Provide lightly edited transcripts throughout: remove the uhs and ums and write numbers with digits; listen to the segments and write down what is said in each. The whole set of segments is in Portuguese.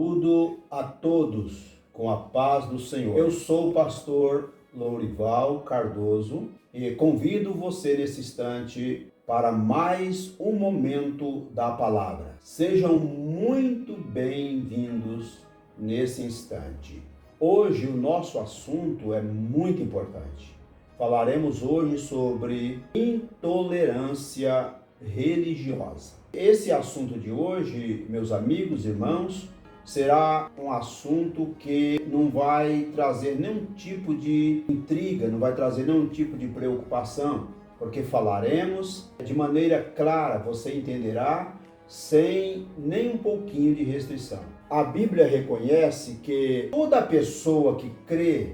Saúdo a todos com a paz do Senhor. Eu sou o pastor Lourival Cardoso e convido você nesse instante para mais um momento da palavra. Sejam muito bem-vindos nesse instante. Hoje o nosso assunto é muito importante. Falaremos hoje sobre intolerância religiosa. Esse assunto de hoje, meus amigos, irmãos, será um assunto que não vai trazer nenhum tipo de intriga, não vai trazer nenhum tipo de preocupação, porque falaremos de maneira clara, você entenderá, sem nem um pouquinho de restrição. A Bíblia reconhece que toda pessoa que crê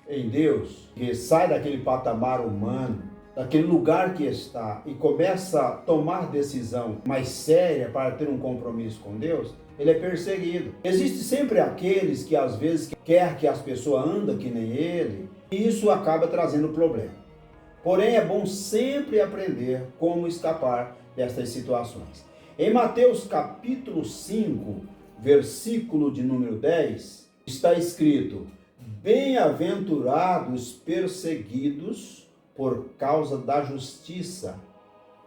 em Deus, que sai daquele patamar humano, daquele lugar que está e começa a tomar decisão mais séria para ter um compromisso com Deus, ele é perseguido. Existe sempre aqueles que às vezes quer que as pessoas andem que nem ele, e isso acaba trazendo problema. Porém, é bom sempre aprender como escapar destas situações. Em Mateus capítulo 5, versículo de número 10, está escrito: bem-aventurados perseguidos por causa da justiça,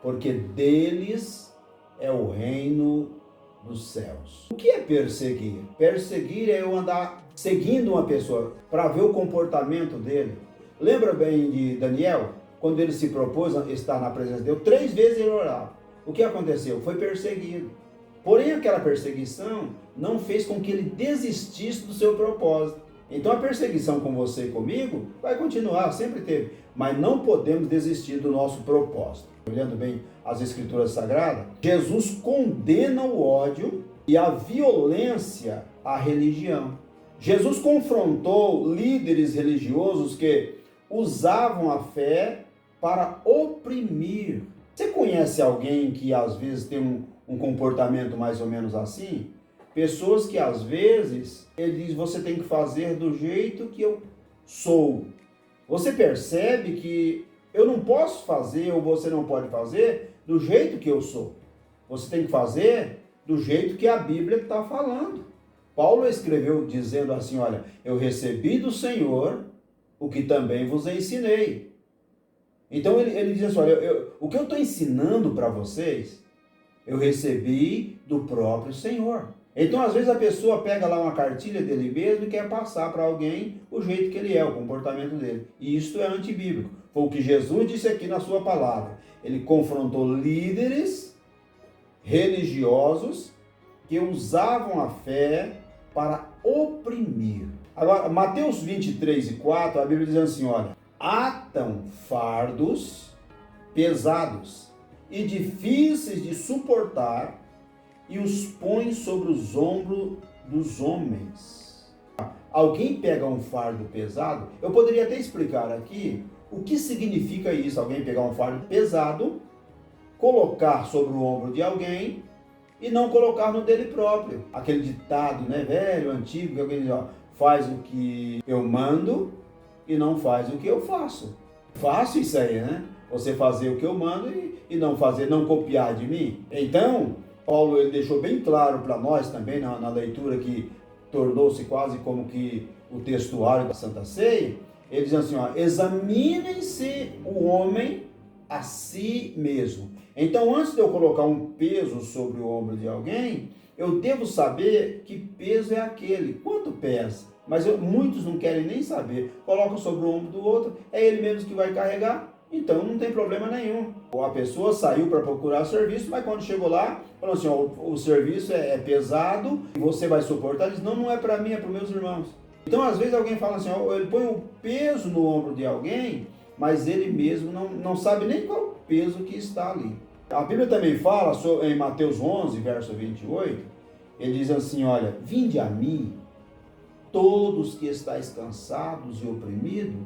porque deles é o reino dos céus. O que é perseguir? Perseguir é eu andar seguindo uma pessoa para ver o comportamento dele. Lembra bem de Daniel? Quando ele se propôs a estar na presença de Deus, 3 vezes ele orava. O que aconteceu? Foi perseguido. Porém, aquela perseguição não fez com que ele desistisse do seu propósito. Então a perseguição com você e comigo vai continuar, sempre teve. Mas não podemos desistir do nosso propósito. Olhando bem as Escrituras Sagradas, Jesus condena o ódio e a violência à religião. Jesus confrontou líderes religiosos que usavam a fé para oprimir. Você conhece alguém que às vezes tem um comportamento mais ou menos assim? Pessoas que às vezes ele diz: você tem que fazer do jeito que eu sou. Você percebe que eu não posso fazer, ou você não pode fazer do jeito que eu sou. Você tem que fazer do jeito que a Bíblia está falando. Paulo escreveu dizendo assim: olha, eu recebi do Senhor o que também vos ensinei. Então ele diz assim: olha, o que eu estou ensinando para vocês, eu recebi do próprio Senhor. Então, às vezes, a pessoa pega lá uma cartilha dele mesmo e quer passar para alguém o jeito que ele é, o comportamento dele. E isso é antibíblico. Foi o que Jesus disse aqui na sua palavra. Ele confrontou líderes religiosos que usavam a fé para oprimir. Agora, Mateus 23:4, a Bíblia diz assim: olha, atam fardos pesados e difíceis de suportar e os põe sobre os ombros dos homens. Alguém pega um fardo pesado? Eu poderia até explicar aqui o que significa isso: alguém pegar um fardo pesado, colocar sobre o ombro de alguém e não colocar no dele próprio. Aquele ditado, né, velho, antigo, que alguém diz: ó, faz o que eu mando e não faz o que eu faço. Fácil isso aí, né? Você fazer o que eu mando e não fazer, não copiar de mim. Então, Paulo ele deixou bem claro para nós também na leitura, que tornou-se quase como que o textuário da Santa Ceia. Ele diz assim: ó, examinem-se o homem a si mesmo. Então, antes de eu colocar um peso sobre o ombro de alguém, eu devo saber que peso é aquele, quanto pesa. Mas muitos não querem nem saber, colocam sobre o ombro do outro, é ele mesmo que vai carregar. Então não tem problema nenhum. A pessoa saiu para procurar serviço, mas quando chegou lá, falou assim: ó, o serviço é pesado, você vai suportar. Ele diz: não é para mim, é para os meus irmãos. Então às vezes alguém fala assim, ó, ele põe o peso no ombro de alguém, mas ele mesmo não sabe nem qual o peso que está ali. A Bíblia também fala em Mateus 11, verso 28, ele diz assim: olha, vinde a mim, todos que estáis cansados e oprimidos,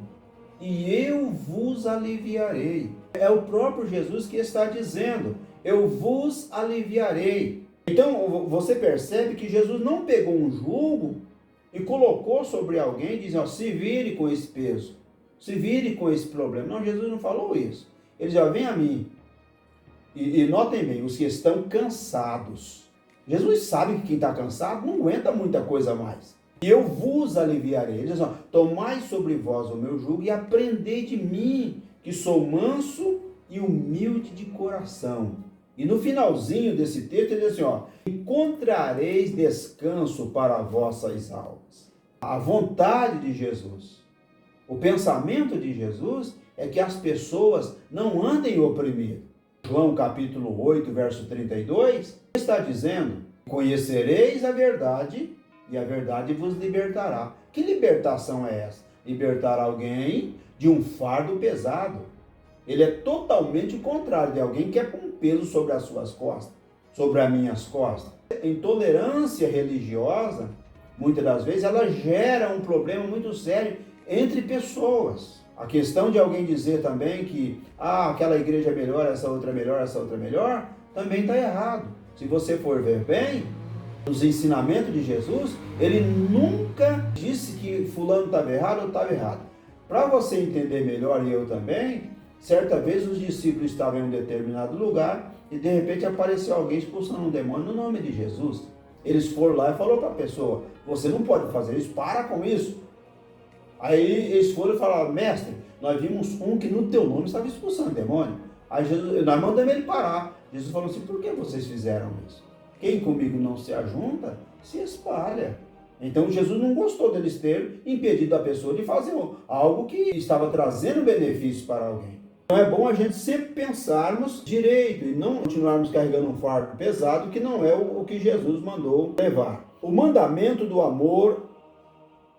e eu vos aliviarei. É o próprio Jesus que está dizendo: eu vos aliviarei. Então você percebe que Jesus não pegou um jugo e colocou sobre alguém, dizendo: ó, se vire com esse peso, se vire com esse problema. Não, Jesus não falou isso. Ele diz: ó, vem a mim. E notem bem, os que estão cansados. Jesus sabe que quem está cansado não aguenta muita coisa mais. E eu vos aliviarei. Ele diz assim, tomai sobre vós o meu jugo e aprendei de mim, que sou manso e humilde de coração. E no finalzinho desse texto ele diz assim, encontrareis descanso para vossas almas. A vontade de Jesus, o pensamento de Jesus é que as pessoas não andem oprimidas. João capítulo 8, verso 32, está dizendo, conhecereis a verdade e a verdade vos libertará. Que libertação é essa? Libertar alguém de um fardo pesado. Ele é totalmente o contrário de alguém que é com peso sobre as suas costas, sobre as minhas costas. A intolerância religiosa, muitas das vezes, ela gera um problema muito sério entre pessoas. A questão de alguém dizer também que aquela igreja é melhor, essa outra é melhor, essa outra é melhor, também está errado. Se você for ver bem, os ensinamentos de Jesus, ele nunca disse que fulano estava errado ou estava errado. Para você entender melhor, e eu também, certa vez os discípulos estavam em um determinado lugar e de repente apareceu alguém expulsando um demônio no nome de Jesus. Eles foram lá e falaram para a pessoa, você não pode fazer isso, para com isso. Aí eles foram e falaram, mestre, nós vimos um que no teu nome estava expulsando demônio. Aí nós mandamos ele parar. Jesus falou assim, por que vocês fizeram isso? Quem comigo não se ajunta, se espalha. Então Jesus não gostou deles terem impedido a pessoa de fazer algo que estava trazendo benefício para alguém. Então é bom a gente sempre pensarmos direito e não continuarmos carregando um fardo pesado que não é o que Jesus mandou levar. O mandamento do amor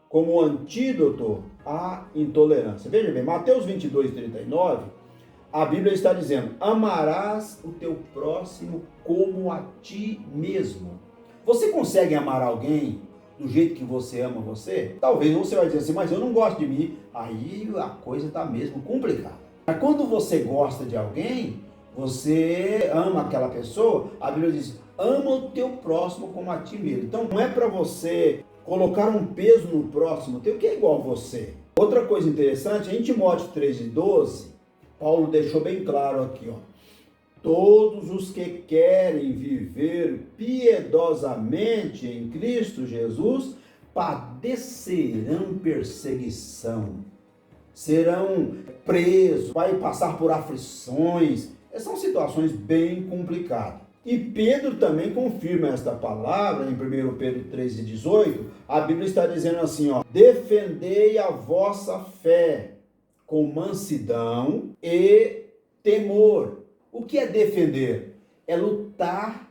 como antídoto à intolerância. Veja bem, Mateus 22, 39, a Bíblia está dizendo, amarás o teu próximo como a ti mesmo. Você consegue amar alguém do jeito que você ama você? Talvez você vai dizer assim, mas eu não gosto de mim. Aí a coisa está mesmo complicada. Mas quando você gosta de alguém, você ama aquela pessoa, a Bíblia diz, ama o teu próximo como a ti mesmo. Então não é para você colocar um peso no próximo teu que é igual a você. Outra coisa interessante, em Timóteo 3:12, Paulo deixou bem claro aqui, todos os que querem viver piedosamente em Cristo Jesus padecerão perseguição, serão presos, vai passar por aflições. São situações bem complicadas. E Pedro também confirma esta palavra em 1 Pedro 3:18. A Bíblia está dizendo assim, defendei a vossa fé com mansidão e temor. O que é defender? É lutar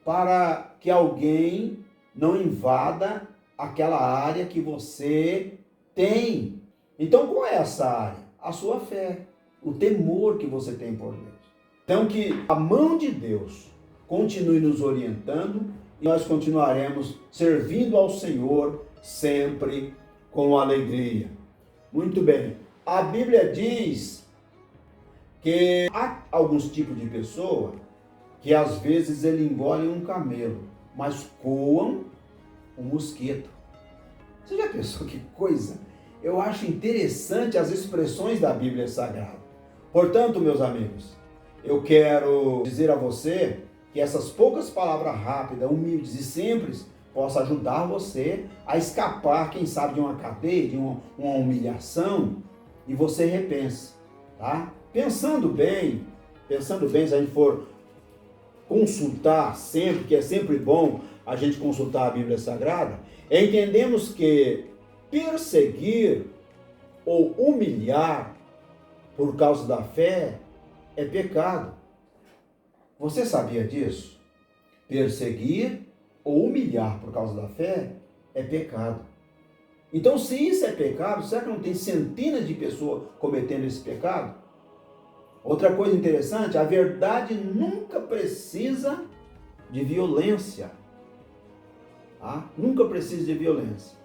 para que alguém não invada aquela área que você tem. Então, qual é essa área? A sua fé, o temor que você tem por Deus. Então, que a mão de Deus continue nos orientando e nós continuaremos servindo ao Senhor sempre com alegria. Muito bem. A Bíblia diz que há alguns tipos de pessoa que às vezes ele engolem um camelo, mas coam um mosquito. Você já pensou que coisa? Eu acho interessante as expressões da Bíblia Sagrada. Portanto, meus amigos, eu quero dizer a você que essas poucas palavras rápidas, humildes e simples possam ajudar você a escapar, quem sabe, de uma cadeia, de uma humilhação, e você repense, tá? Pensando bem, se a gente for consultar sempre, que é sempre bom a gente consultar a Bíblia Sagrada, entendemos que perseguir ou humilhar por causa da fé é pecado. Você sabia disso? Perseguir ou humilhar por causa da fé é pecado. Então, se isso é pecado, será que não tem centenas de pessoas cometendo esse pecado? Outra coisa interessante, a verdade nunca precisa de violência. Tá? Nunca precisa de violência.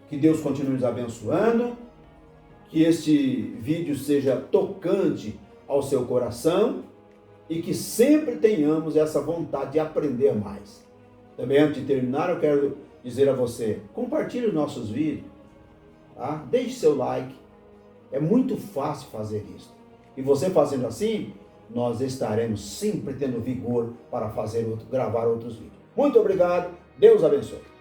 Que Deus continue nos abençoando, que este vídeo seja tocante ao seu coração e que sempre tenhamos essa vontade de aprender mais. Também, antes de terminar, eu quero dizer a você, compartilhe os nossos vídeos, tá? Deixe seu like, é muito fácil fazer isso. E você fazendo assim, nós estaremos sempre tendo vigor para gravar outros vídeos. Muito obrigado, Deus abençoe.